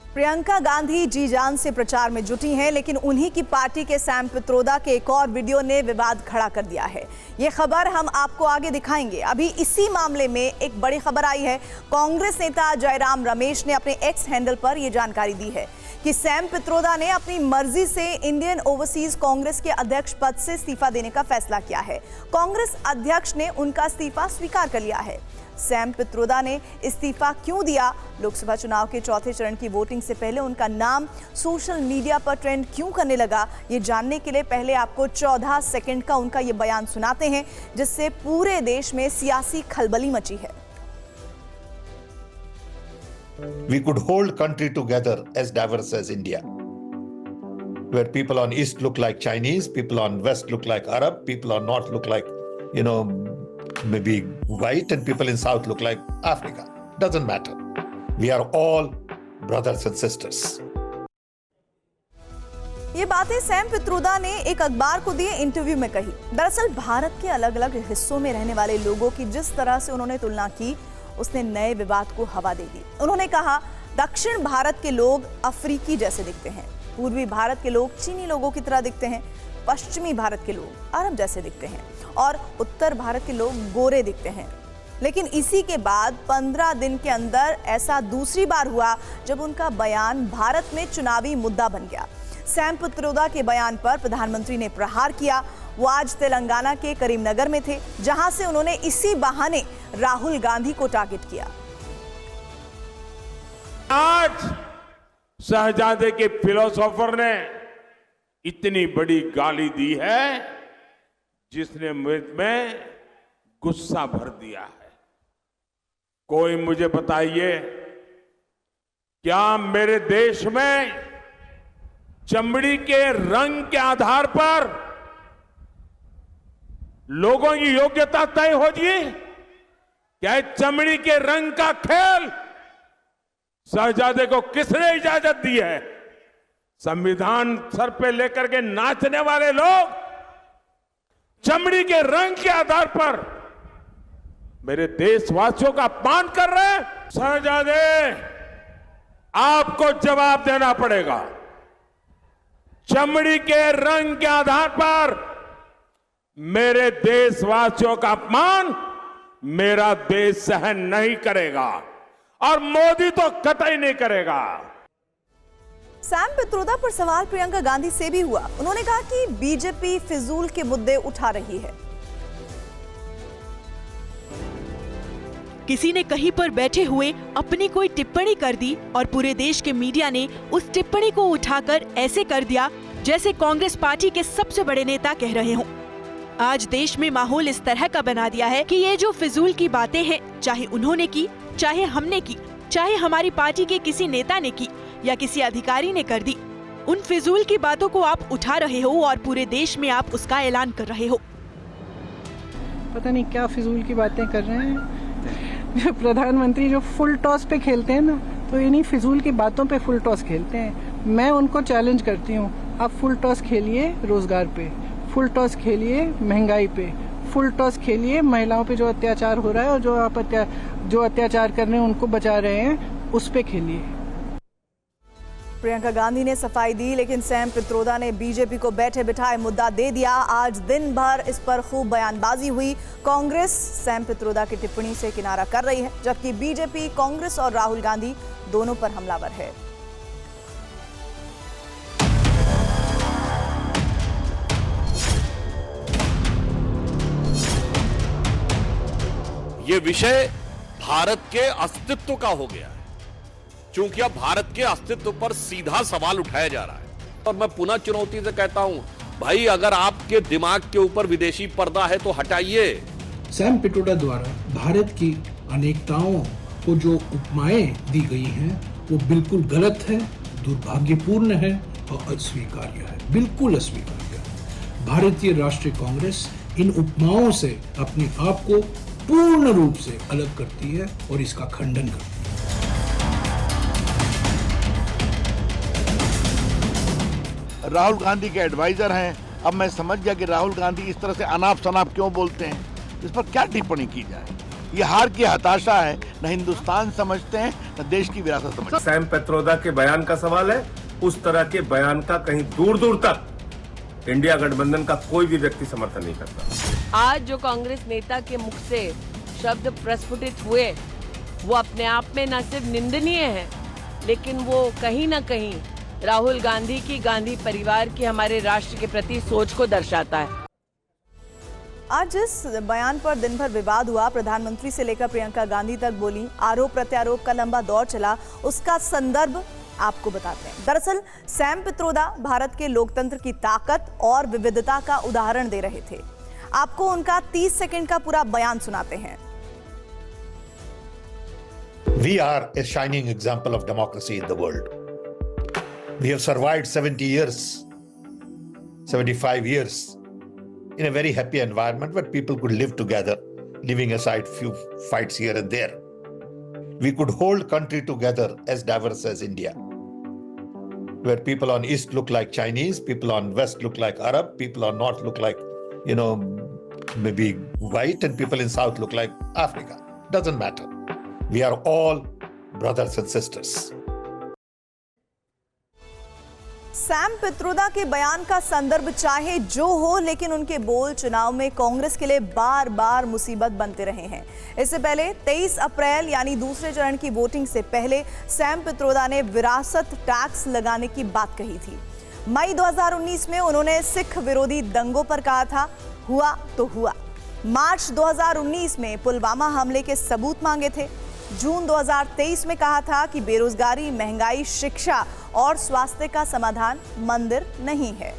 प्रियंका गांधी जी जान से प्रचार में जुटी हैं, लेकिन उन्हीं की पार्टी के सैम पित्रोदा के एक और वीडियो ने विवाद खड़ा कर दिया है। ये खबर हम आपको आगे दिखाएंगे। अभी इसी मामले में एक बड़ी खबर आई है। कांग्रेस नेता जयराम रमेश ने अपने एक्स हैंडल पर यह जानकारी दी है कि सैम पित्रोदा ने अपनी मर्जी से इंडियन ओवरसीज कांग्रेस के अध्यक्ष पद से इस्तीफा देने का फैसला किया है। कांग्रेस अध्यक्ष ने उनका इस्तीफा स्वीकार कर लिया है। सैम पित्रोदा ने इस्तीफा क्यों दिया, लोकसभा चुनाव के चौथे चरण की वोटिंग से पहले उनका नाम सोशल मीडिया पर ट्रेंड क्यों करने लगा, ये जानने के लिए पहले आपको 14 सेकंड का उनका ये बयान सुनाते हैं, जिससे पूरे देश में सियासी खलबली मची है। We could hold country together as diverse as India, where people on east look like Chinese, people on west look like Arab, people on north look like, maybe white, and people in south look like Africa. Doesn't matter. We are all brothers and sisters. ये बातें Sam Pitroda ने एक अखबार को दिए interview में कही। दरअसल भारत के अलग अलग हिस्सों में रहने वाले लोगों की जिस तरह से उन्होंने तुलना की, उसने नए विवाद को हवा दे दी। उन्होंने कहा, दक्षिण भारत के लोग अफ्रीकी जैसे दिखते हैं, पूर्वी भारत के लोग चीनी लोगों की तरह दिखते हैं, पश्चिमी भारत के लोग अरब जैसे दिखते हैं और उत्तर भारत के लोग गोरे दिखते हैं। लेकिन इसी के बाद 15 दिन के अंदर ऐसा दूसरी बार हुआ जब उनका बयान भारत में चुनावी मुद्दा बन गया। सैम पित्रोदा के बयान पर प्रधानमंत्री ने प्रहार किया। वो आज तेलंगाना के करीमनगर में थे, जहां से उन्होंने इसी बहाने राहुल गांधी को टारगेट किया। आज शहजादे के फिलोसोफर ने इतनी बड़ी गाली दी है जिसने में गुस्सा भर दिया है। कोई मुझे बताइए, क्या मेरे देश में चमड़ी के रंग के आधार पर लोगों की योग्यता तय होगी? क्या चमड़ी के रंग का खेल शहजादे को किसने इजाजत दी है? संविधान सर पे लेकर के नाचने वाले लोग चमड़ी के रंग के आधार पर मेरे देशवासियों का अपमान कर रहे हैं। शहजादे, आपको जवाब देना पड़ेगा। चमड़ी के रंग के आधार पर मेरे देशवासियों का अपमान मेरा देश सहन नहीं करेगा और मोदी तो कतई नहीं करेगा। सैम पित्रोदा पर सवाल प्रियंका गांधी से भी हुआ। उन्होंने कहा कि बीजेपी फिजूल के मुद्दे उठा रही है। किसी ने कहीं पर बैठे हुए अपनी कोई टिप्पणी कर दी और पूरे देश के मीडिया ने उस टिप्पणी को उठाकर ऐसे कर दिया जैसे कांग्रेस पार्टी के सबसे बड़े नेता कह रहे हों। आज देश में माहौल इस तरह का बना दिया है कि ये जो फिजूल की बातें हैं, चाहे उन्होंने की, चाहे हमने की, चाहे हमारी पार्टी के किसी नेता ने की या किसी अधिकारी ने कर दी, उन फिजूल की बातों को आप उठा रहे हो और पूरे देश में आप उसका ऐलान कर रहे हो। पता नहीं क्या फिजूल की बातें कर रहे हैं। प्रधानमंत्री जो फुल टॉस पे खेलते हैं ना, तो इन्हीं फिजूल की बातों पे फुल टॉस खेलते हैं। मैं उनको चैलेंज करती हूँ, आप फुल टॉस खेलिए रोजगार पे, फुल टॉस खेलिए महंगाई पे, फुल टॉस खेलिए महिलाओं पे जो अत्याचार हो रहा है और जो अत्याचार कर रहे हैं उनको बचा रहे हैं, उस पे खेलिए। प्रियंका गांधी ने सफाई दी, लेकिन सैम पित्रोदा ने बीजेपी को बैठे बिठाए मुद्दा दे दिया। आज दिन भर इस पर खूब बयानबाजी हुई। कांग्रेस सैम पित्रोदा की टिप्पणी से किनारा कर रही है, जबकि बीजेपी, कांग्रेस और राहुल गांधी दोनों पर हमलावर है। ये विषय भारत के अस्तित्व का हो गया है, क्योंकि अब भारत के अस्तित्व पर सीधा सवाल उठाया जा रहा है। और मैं पुनः चुनौती से कहता हूं, भाई अगर आपके दिमाग के ऊपर विदेशी पर्दा है तो हटाइए। सैम पित्रोदा द्वारा भारत की अनेकताओं को जो उपमाएं दी गई हैं, वो बिल्कुल गलत है, दुर्भाग्यपूर्ण है और अस्वीकार्य है, बिल्कुल अस्वीकार्य है। भारतीय राष्ट्रीय कांग्रेस इन उपमाओं से अपने आप को पूर्ण रूप से अलग करती है और इसका खंडन करती है। राहुल गांधी के एडवाइजर हैं। अब मैं समझ गया कि राहुल गांधी इस तरह से अनाप शनाप क्यों बोलते हैं, इस पर क्या टिप्पणी की जाए। ये हार की हताशा है, न हिंदुस्तान समझते हैं न देश की विरासत समझते हैं। सैम पेत्रोदा के बयान का सवाल है, उस तरह के बयान का कहीं दूर दूर तक इंडिया गठबंधन का कोई भी व्यक्ति समर्थन नहीं करता। आज जो कांग्रेस नेता के मुख से शब्द प्रस्फुटित हुए वो अपने आप में न सिर्फ निंदनीय है, लेकिन वो कहीं न कहीं राहुल गांधी की, गांधी परिवार की, हमारे राष्ट्र के प्रति सोच को दर्शाता है। आज जिस बयान पर दिन भर विवाद हुआ, प्रधानमंत्री से लेकर प्रियंका गांधी तक बोली, आरोप प्रत्यारोप का लंबा दौर चला, उसका संदर्भ आपको बताते हैं। दरअसल सैम पित्रोदा भारत के लोकतंत्र की ताकत और विविधता का उदाहरण दे रहे थे। आपको उनका 30 सेकंड का पूरा बयान सुनाते हैं। We are a shining example of democracy in the world. We have survived 70 years, 75 years in a very happy environment where people could live together, leaving aside few fights here and there. We could hold country together as diverse as India, where people on East look like Chinese, people on West look like Arab, people on North look like, maybe white, and people in South look like Africa. Doesn't matter. We are all brothers and sisters. Sam Pitroda के बयान का संदर्भ चाहे जो हो, लेकिन उनके बोल चुनाव में कांग्रेस के लिए बार बार मुसीबत बनते रहे हैं। इससे पहले 23 अप्रैल यानी दूसरे चरण की वोटिंग से पहले सैम पित्रोदा ने विरासत टैक्स लगाने की बात कही थी। मई 2019 में उन्होंने सिख विरोधी दंगों पर कहा था, हुआ तो हुआ। मार्च 2019 में पुलवामा हमले के सबूत मांगे थे। जून 2023 में कहा था कि बेरोजगारी, महंगाई, शिक्षा और स्वास्थ्य का समाधान मंदिर नहीं है।